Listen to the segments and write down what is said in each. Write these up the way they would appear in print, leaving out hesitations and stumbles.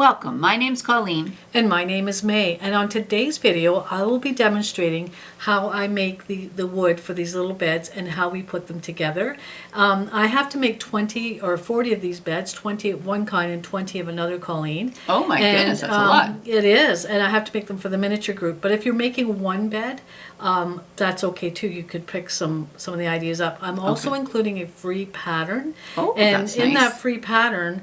Welcome, my name's Colleen. And my name is May, and on today's video I will be demonstrating how I make the wood for these little beds and how we put them together. I have to make 20 or 40 of these beds, 20 of one kind and 20 of another, Colleen. Oh my goodness, that's a lot. It is, and I have to make them for the miniature group. But if you're making one bed, that's okay too. You could pick some of the ideas up. I'm also including a free pattern. Oh, and that's in nice. that free pattern,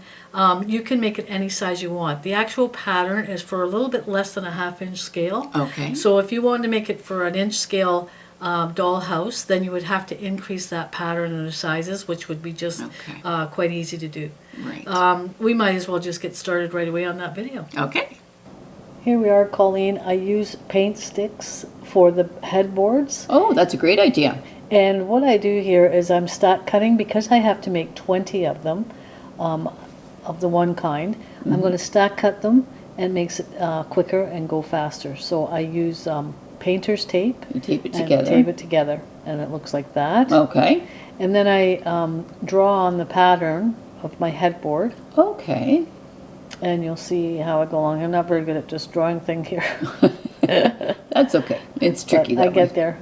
you can make it any size you want. The actual pattern is for a little bit less than a 1/2 inch scale. Okay. So if you wanted to make it for an inch scale dollhouse, then you would have to increase that pattern in the sizes, which would be just quite easy to do. Right. We might as well just get started right away on that video. Okay. Here we are, Colleen. I use paint sticks for the headboards. Oh, that's a great idea. And what I do here is I'm stack cutting because I have to make 20 of them, of the one kind. I'm going to stack cut them and makes it quicker and go faster. So I use painter's tape. You tape it and together. tape it together, and it looks like that. Okay. And then I draw on the pattern of my headboard, Okay. and you'll see how I go along. I'm not very good at just drawing things here. That's okay. It's tricky But that I get way. there.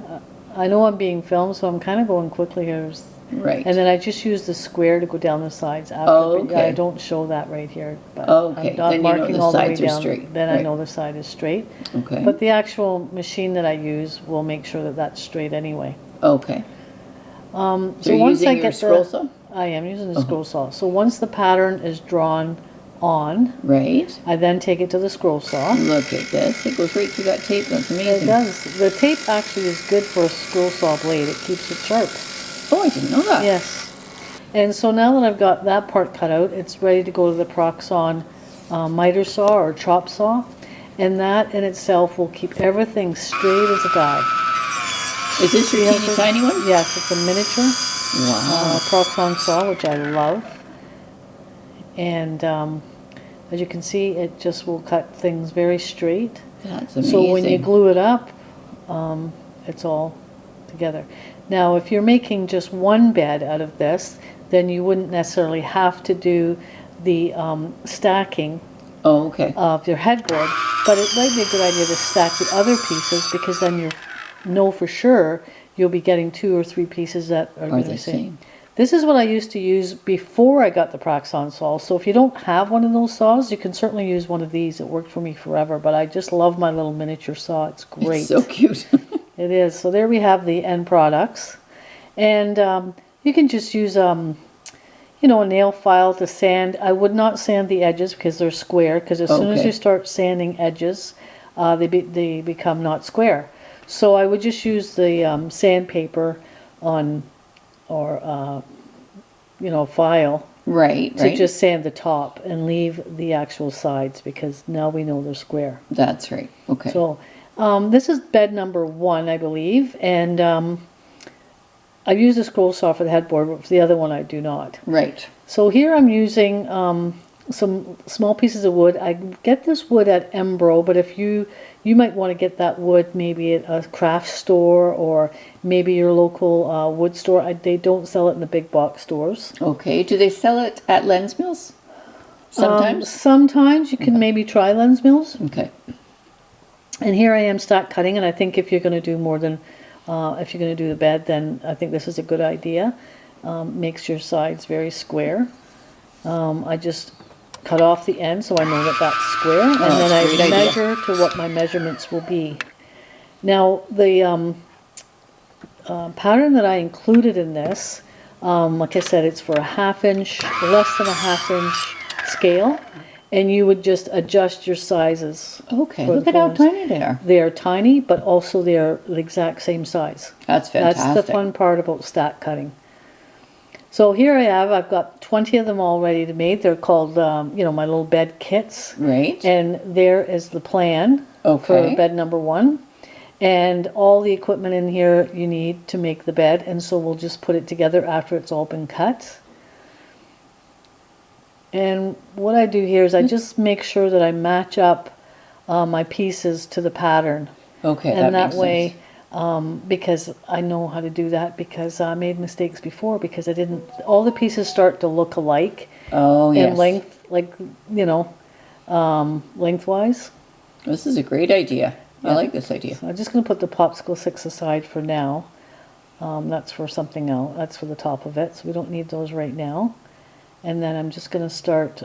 I know I'm being filmed, so I'm kind of going quickly here. Right. And then I just use the square to go down the sides after. Oh, but okay. I don't show that right here. But Okay, I'm not then you know marking the all the way sides are down. straight. Then I Right. know the side is straight. Okay. But the actual machine that I use will make sure that that's straight anyway. Okay. So you're once using I your get scroll the, saw? I am using the scroll saw. So once the pattern is drawn on, Right. I then take it to the scroll saw. Look at this. It goes right through that tape. That's It amazing. does. The tape actually is good for a scroll saw blade. It keeps it sharp. Oh, I didn't know that. Yes. And so now that I've got that part cut out, it's ready to go to the Proxxon miter saw or chop saw. And that in itself will keep everything straight as a die. Is this your teeny tiny one? Yes, it's a miniature Wow. Proxxon saw, which I love. And as you can see, it just will cut things very straight. That's amazing. So when you glue it up, it's all together. Now, if you're making just one bed out of this, then you wouldn't necessarily have to do the stacking Oh, okay. of your headboard, but it might be a good idea to stack the other pieces because then you know for sure you'll be getting 2 or 3 pieces that are Are the the same. same. This is what I used to use before I got the Proxxon saw. So if you don't have one of those saws, you can certainly use one of these. It worked for me forever, but I just love my little miniature saw. It's great. It's so cute. It is. So there we have the end products. And you can just use, you know, a nail file to sand. I would not sand the edges because they're square, because as soon as Okay. you start sanding edges, they become not square. So I would just use the sandpaper on, or, you know, file Right, to right. just sand the top and leave the actual sides because now we know they're square. That's right. Okay. So this is bed number 1, I believe, and I've used a scroll saw for the headboard, but for the other one I do not. Right. So here I'm using some small pieces of wood. I get this wood at Embro, but if you might want to get that wood maybe at a craft store or maybe your local wood store. They don't sell it in the big box stores. Okay. Do they sell it at Lens Mills? Sometimes? Sometimes you can maybe try Lens Mills. Okay. And here I am stack cutting, and I think if you're going to do more than, if you're going to do the bed, then I think this is a good idea. Makes your sides very square. I just cut off the end so I know that that's square, and then that's a great I idea. measure to what my measurements will be. Now the pattern that I included in this, like I said, it's for a 1/2 inch, less than a 1/2 inch scale, and you would just adjust your sizes. Okay. for Look the at how forms. tiny they are. They are tiny, but also they are the exact same size. That's fantastic. That's the fun part about stack cutting. So here I have, I've got 20 of them all ready to make. They're called, you know, my little bed kits. Right. And there is the plan Okay. for bed number 1. And all the equipment in here you need to make the bed. And so we'll just put it together after it's all been cut. And what I do here is I just make sure that I match up my pieces to the pattern. Okay. And that makes way, sense. because I know how to do that because I made mistakes before because I didn't, all the pieces start to look alike Oh, yes. in length, like, you know, lengthwise. This is a great idea. I Yeah. like this idea. So I'm just going to put the popsicle sticks aside for now. That's for something else. That's for the top of it, so we don't need those right now. And then I'm just going to start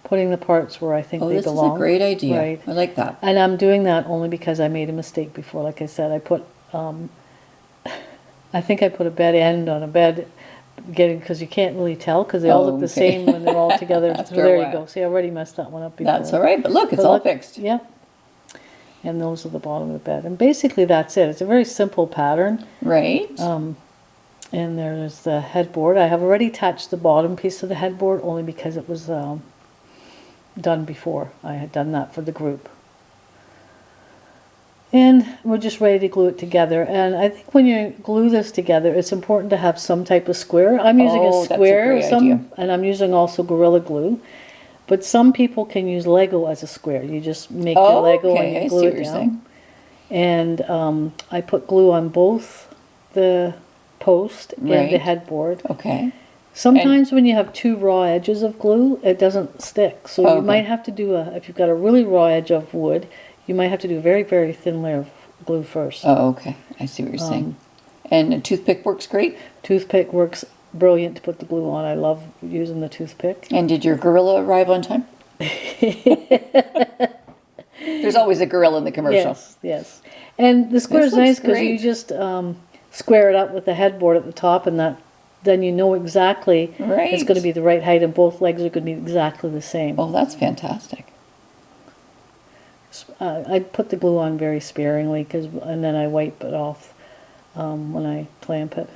putting the parts where I think Oh, they this belong. is a great idea. Right. I like that. And I'm doing that only because I made a mistake before. Like I said, I put, I think I put a bed end on a bed, because you can't really tell because they all look the Okay. same when they're all together. So After a there you while. go. See, I already messed that one up before. That's all right, but look, it's But all look- fixed. Yeah. And those are the bottom of the bed. And basically that's it. It's a very simple pattern. Right? And there's the headboard. I have already attached the bottom piece of the headboard only because it was done before. I had done that for the group. And we're just ready to glue it together. And I think when you glue this together, it's important to have some type of square. I'm using Oh, a that's a square, great idea. and I'm using also Gorilla Glue. But some people can use Lego as a square. You just make your Oh, Lego okay, and I you see glue what it you're down. saying. And I put glue on both the post and the Right. headboard. Okay. Sometimes when you have two raw edges of glue, it doesn't stick. So you Okay. might have to do if you've got a really raw edge of wood, you might have to do a very, very thin layer of glue first. Oh, okay. I see what you're saying. And a toothpick works great. Toothpick works brilliant to put the glue on. I love using the toothpick. And did your gorilla arrive on time? There's always a gorilla in the commercial. Yes, yes. And the square is This looks nice because you great. just square it up with the headboard at the top, and then you know exactly it's Right. going to be the right height, and both legs are going to be exactly the same. Oh, that's fantastic. I put the glue on very sparingly, and then I wipe it off when I clamp it.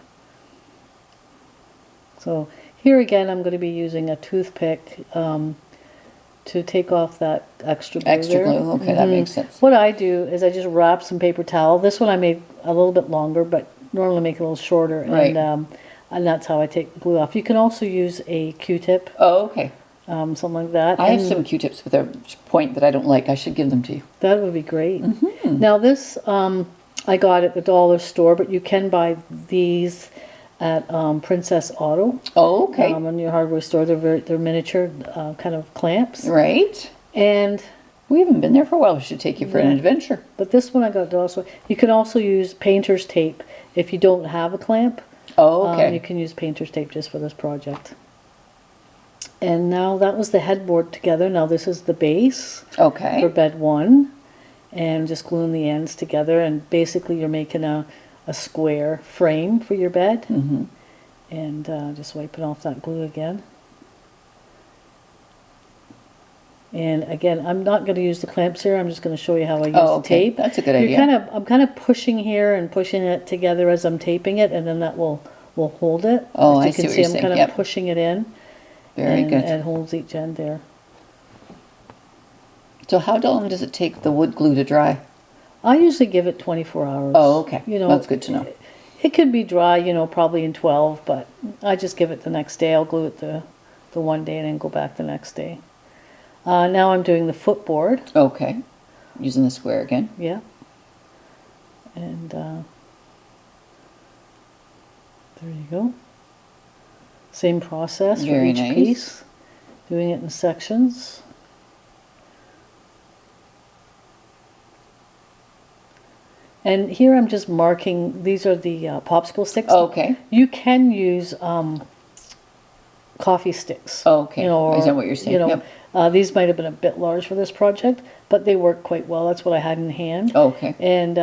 So here again, I'm going to be using a toothpick to take off that extra glue. Extra there. glue. Okay, that makes sense. What I do is I just wrap some paper towel. This one I made a little bit longer, but normally make it a little shorter. Right. And that's how I take the glue off. You can also use a Q-tip, Oh, okay. something like that. I have And some Q-tips with a point that I don't like. I should give them to you. that would be great. Mm-hmm. Now this, I got at the dollar store, but you can buy these at Princess Auto. Oh, okay. In your hardware store. They're miniature kind of clamps. Right. And We haven't been there for a while. We should take you for an Yeah. adventure. but this one I got at the dollar store. You can also use painter's tape if you don't have a clamp. Oh, okay. You can use painter's tape just for this project. And now that was the headboard together. Now this is the base for Okay. bed one. And just gluing the ends together. And basically you're making a square frame for your bed. Mm-hmm. And just wiping off that glue again. And again, I'm not going to use the clamps here. I'm just going to show you how I use Oh, the okay. tape. That's a good You're idea. I'm kind of pushing here and pushing it together as I'm taping it, and then that will hold it. Oh, As you I see can what see, you're I'm saying. kind of Yep. pushing it in, Very and good. it holds each end there. So how long does it take the wood glue to dry? I usually give it 24 hours. Oh, okay. You know, That's good to know. It could be dry, probably in 12, but I just give it the next day. I'll glue it the one day and then go back the next day. Now I'm doing the footboard. Okay. Using the square again. Yeah. And there you go. Same process for Very each nice. piece. Doing it in sections. And here I'm just marking, these are the popsicle sticks. Okay. You can use coffee sticks. Okay. You know, I or, understand what you're saying. Yep. These might have been a bit large for this project, but they work quite well. That's what I had in hand. Okay. And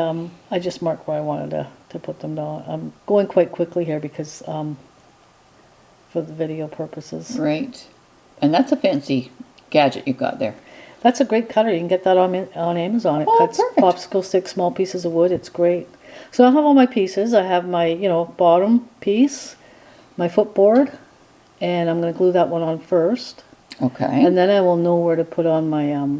I just marked where I wanted to put them down. I'm going quite quickly here because for the video purposes. Right. And that's a fancy gadget you've got there. That's a great cutter. You can get that on Amazon. It Oh, cuts perfect. popsicle sticks, small pieces of wood. It's great. So I have all my pieces. I have my, bottom piece, my footboard, and I'm going to glue that one on first. Okay. And then I will know where to put on my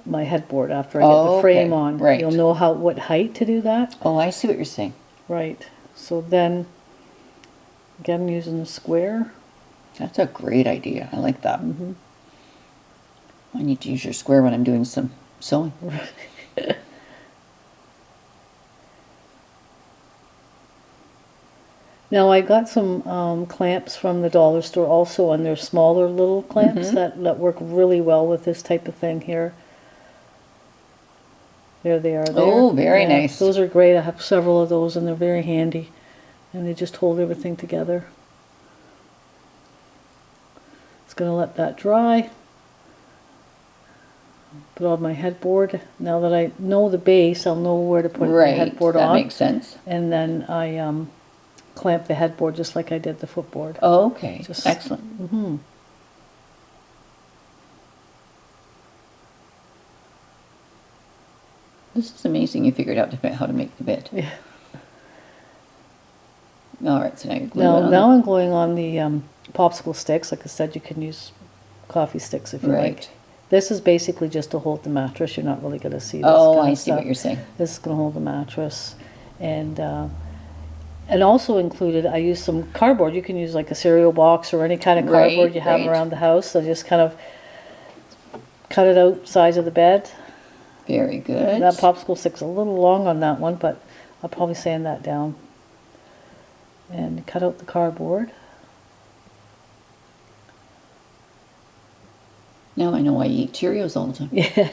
my headboard after I get Oh, the frame okay. on. Right. You'll know what height to do that. Oh, I see what you're saying. Right. So then, again, I'm using the square. That's a great idea. I like that. Mm-hmm. I need to use your square when I'm doing some sewing. Now I got some clamps from the dollar store also, and they're smaller little clamps that work really well with this type of thing here. There they are there. Oh, very nice. Those are great. I have several of those and they're very handy. And they just hold everything together. It's going to let that dry. Put on my headboard. Now that I know the base, I'll know where to put the Right, headboard that on. makes sense. And then I clamp the headboard just like I did the footboard. Oh, okay, Just- excellent. This is amazing. You figured out how to make the bed. Yeah. All right, so now you're gluing it on. Now I'm going on the popsicle sticks. Like I said, you can use coffee sticks if you like. Right. This is basically just to hold the mattress. You're not really going to see this Oh, kind I of see what stuff. you're saying. This is going to hold the mattress. And also included, I use some cardboard. You can use like a cereal box or any kind of cardboard Right, you have right. around the house. So just kind of cut it out size of the bed. Very good. That popsicle stick's a little long on that one, but I'll probably sand that down. And cut out the cardboard. Now I know why you eat Cheerios all the time.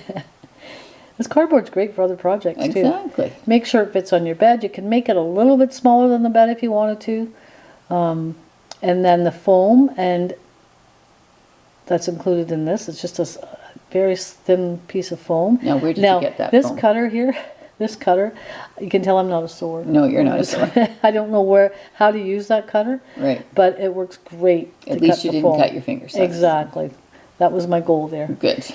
This cardboard's great for other projects too. Exactly. Make sure it fits on your bed. You can make it a little bit smaller than the bed if you wanted to. And then the foam, and that's included in this. It's just a very thin piece of foam. Now, where did Now, you get that this foam? cutter here, this cutter, you can tell I'm not a sewer. No, you're not a sewer. I don't know how to use that cutter, Right. but it works great. At to least cut you the didn't foam. cut your fingers. Exactly. That was my goal there. Good.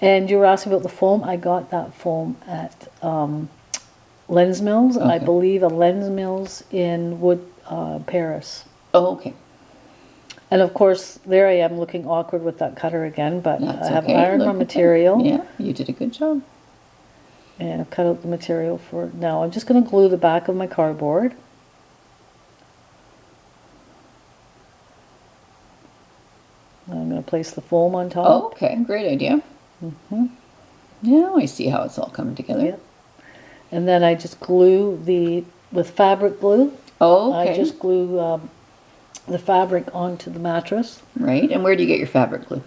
And you were asking about the foam. I got that foam at Lens Mills. I Okay. believe a Lens Mills in Paris. Oh, okay. And of course, there I am looking awkward with that cutter again, but That's I have okay. ironed Look my at that. material. Yeah, you did a good job. And I've cut out the material for it. Now I'm just going to glue the back of my cardboard. I'm going to place the foam on top. Oh, okay. Great idea. Now I see how it's all coming together. Yep. And then I just glue with fabric glue. Oh, okay. I just glue the fabric onto the mattress. Right. And where do you get your fabric glue?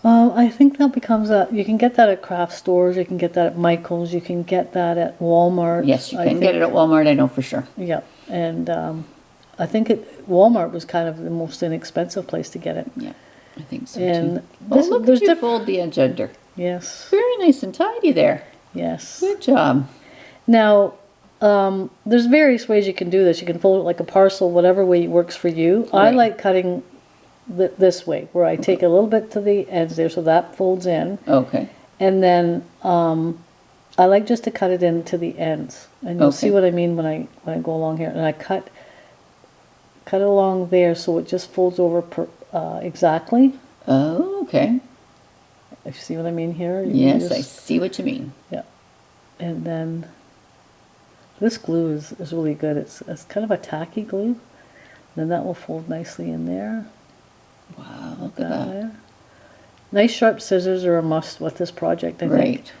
I think that becomes you can get that at craft stores, you can get that at Michael's, you can get that at Walmart. Yes, you I can think- get it at Walmart, I know for sure. Yeah, and I think Walmart was kind of the most inexpensive place to get it. Yeah, I think so And too. Oh, this- look there's at you diff- fold the edge under. Yes, Very nice and tidy there. yes. Good job. Now, there's various ways you can do this. You can fold it like a parcel, whatever way works for you. I Right. like cutting this way, where I take a little bit to the ends there, so that folds in. Okay. And then I like just to cut it into the ends, and you'll see Okay. what I mean when I go along here. And I cut it along there so it just folds over exactly. Oh, okay. If you see what I mean here. You can Yes, I just- see what you mean. Yeah. And then this glue is really good. It's kind of a tacky glue. Then that will fold nicely in there. Wow, look at that. There. Nice sharp scissors are a must with this project, I think. Right.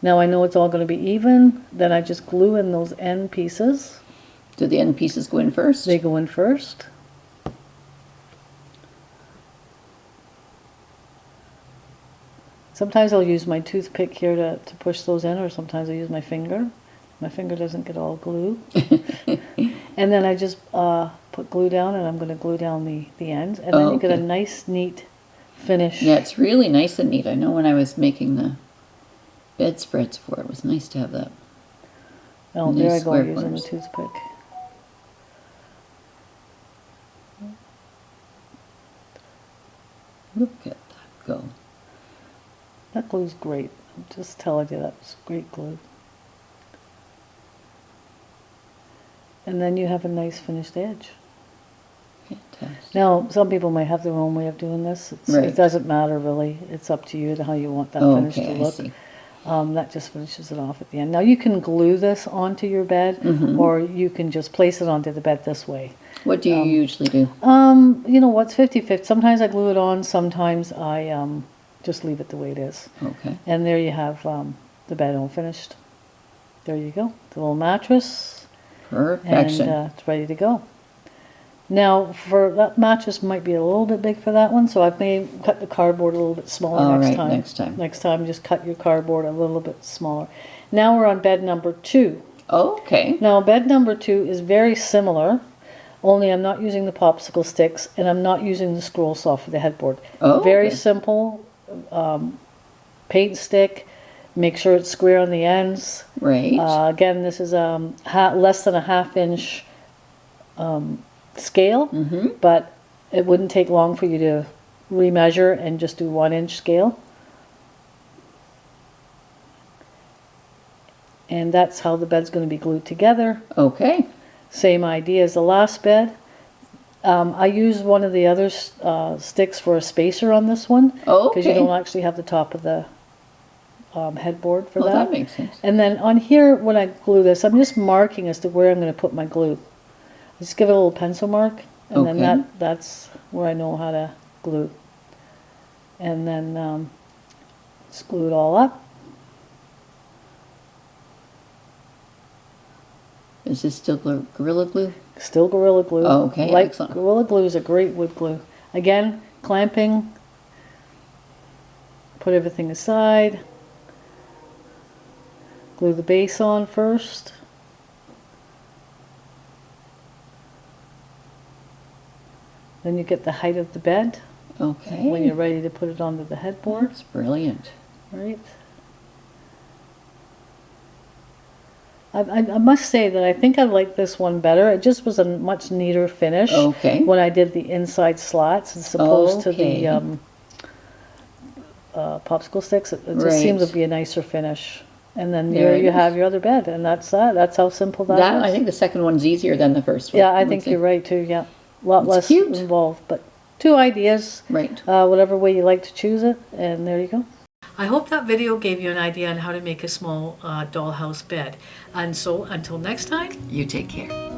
Now I know it's all going to be even. Then I just glue in those end pieces. Do the end pieces go in first? They go in first. Sometimes I'll use my toothpick here to push those in, or sometimes I use my finger. My finger doesn't get all glue. And then I just put glue down, and I'm going to glue down the ends. And then Oh, you get a okay. nice, neat finish. Yeah, it's really nice and neat. I know when I was making the bedspreads for it, it was nice to have that. Oh, there I nice go, square using the corners. toothpick. Look at that go. That glue's great. I'm just telling you, that was great glue. And then you have a nice finished edge. Fantastic. Now, some people might have their own way of doing this. Right. It doesn't matter really. It's up to you to how you want that Oh, finish okay, to I look. see. That just finishes it off at the end. Now you can glue this onto your bed, Mm-hmm. or you can just place it onto the bed this way. What do you usually do? You know what's 50-50. Sometimes I glue it on, sometimes I just leave it the way it is. Okay. And there you have the bed all finished. There you go. The little mattress. Perfection. And it's ready to go. Now, for that mattress might be a little bit big for that one, so I may cut the cardboard a little bit smaller All next right, time. next time. Next time, just cut your cardboard a little bit smaller. Now we're on bed number 2. Okay. Now, bed number 2 is very similar, only I'm not using the popsicle sticks and I'm not using the scroll saw for the headboard. Oh, Very okay. simple, paint stick, make sure it's square on the ends. Right. Again, this is less than a 1/2 inch scale, but it wouldn't take long for you to remeasure and just do 1 inch scale. And that's how the bed's going to be glued together. Okay. Same idea as the last bed. I use one of the other sticks for a spacer on this one. Because you Okay. don't actually have the top of the headboard for Oh, that. that makes sense. And then on here, when I glue this, I'm just marking as to where I'm going to put my glue. Just give it a little pencil mark, and Okay. then that's where I know how to glue. And then just glue it all up. Is this still Gorilla Glue? Still Gorilla Glue. Oh, okay, Like excellent. Gorilla Glue is a great wood glue. Again, clamping. Put everything aside. Glue the base on first. Then you get the height of the bed Okay. when you're ready to put it onto the headboard. That's brilliant. Right. I must say that I think I like this one better. It just was a much neater finish Okay. when I did the inside slats as opposed to Okay. the popsicle sticks. It just seemed Right. to be a nicer finish. And then There there it you is. have your other bed, and that's that. That's how simple that That is. I think the second one's easier than the first one. Yeah, I would think say. you're right too. Yeah, a lot It's less cute. involved, but 2 ideas. Right. Whatever way you like to choose it, and there you go. I hope that video gave you an idea on how to make a small dollhouse bed. And so until next time. You take care.